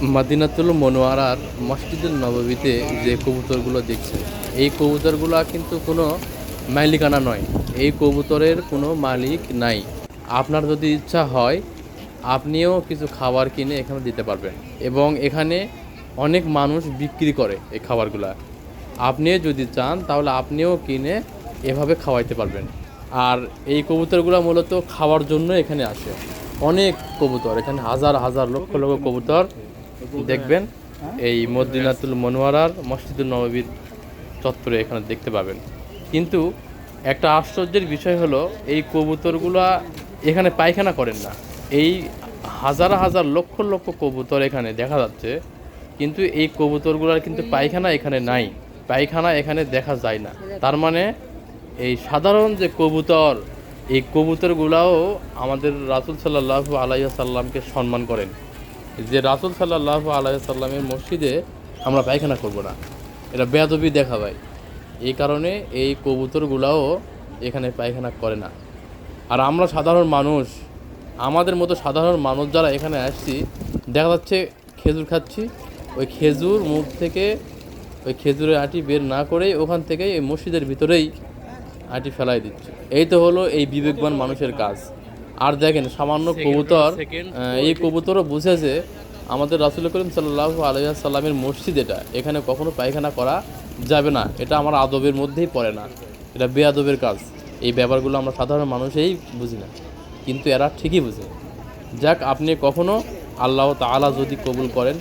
মাদিনাতুল মনোয়ারার মসজিদুল নববীতে যে কবুতরগুলো দেখছেন, এই কবুতরগুলো কিন্তু কোনো মালিকানা নয়। এই কবুতরের কোনো মালিক নাই। আপনার যদি ইচ্ছা হয় আপনিও কিছু খাবার কিনে এখানে দিতে পারবেন, এবং এখানে অনেক মানুষ বিক্রি করে এই খাবারগুলা। আপনিও যদি চান তাহলে আপনিও কিনে এভাবে খাওয়াইতে পারবেন। আর এই কবুতরগুলো মূলত খাওয়ার জন্য এখানে আসে। অনেক কবুতর এখানে, হাজার হাজার লক্ষ লক্ষ কবুতর দেখবেন এই মদিনাতুল মনোয়ারার মসজিদুল নববীর চত্বরে এখানে দেখতে পাবেন। কিন্তু একটা আশ্চর্যের বিষয় হলো, এই কবুতরগুলা এখানে পায়খানা করেন না। এই হাজার হাজার লক্ষ লক্ষ কবুতর এখানে দেখা যাচ্ছে, কিন্তু এই কবুতরগুলার কিন্তু পায়খানা এখানে নাই, পায়খানা এখানে দেখা যায় না। তার মানে এই সাধারণ যে কবুতর, এই কবুতরগুলাও আমাদের রাসূল সাল্লাল্লাহু আলাইহি ওয়াসাল্লামকে সম্মান করেন, যে রাসূল সাল্লাল্লাহু আলাইহি ওয়াসাল্লামের মসজিদে আমরা পায়খানা করব না, এটা বেয়াদবি দেখা ভাই। এই কারণে এই কবুতরগুলাও এখানে পায়খানা করে না। আর আমরা সাধারণ মানুষ, আমাদের মতো সাধারণ মানুষ যারা এখানে আসছি, দেখা যাচ্ছে খেজুর খাচ্ছি, ওই খেজুর মুখ থেকে ওই খেজুরের আটি বের না করেই ওখান থেকে এই মসজিদের ভিতরেই আটি ফেলাই দিচ্ছে। এই তো হলো এই বিবেকবান মানুষের কাজ। আর দেখেন সামান্য কবুতর, এই কবুতরও বুঝেছে আমাদের রাসূল করিম সাল্লাল্লাহু আলাইহি ওয়াসাল্লামের মসজিদ এটা, এখানে কখনো পায়খানা করা যাবে না, এটা আমার আদবের মধ্যেই পড়ে না, এটা বেয়াদবের কাজ। এই ব্যাপারগুলো আমরা সাধারণ মানুষই বুঝি না, কিন্তু এরা ঠিকই বুঝে। যাক, আপনি কখনো আল্লাহ তাআলা যদি কবুল করেন,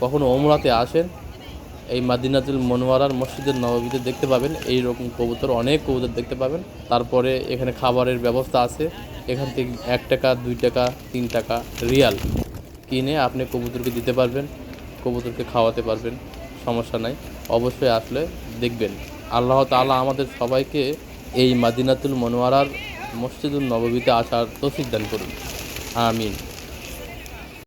কখনো ওমরাতে আসেন, এই মাদিনাতুল মনোয়ারার মসজিদের নববীতে দেখতে পাবেন এই রকম কবুতর, অনেক কবুতর দেখতে পাবেন। তারপরে এখানে খাবারের ব্যবস্থা আছে, এখান থেকে 1 টাকা 2 টাকা 3 টাকা রিয়াল কিনে আপনি কবুতরকে দিতে পারবেন, কবুতরকে খাওয়াতে পারবেন, সমস্যা নাই। অবশ্যই আসলে দেখবেন। আল্লাহ তাআলা আমাদের সবাইকে এই মাদিনাতুল মনোয়ারার মসজিদুল নববীতে আসার তৌফিক দান করুন। আমিন।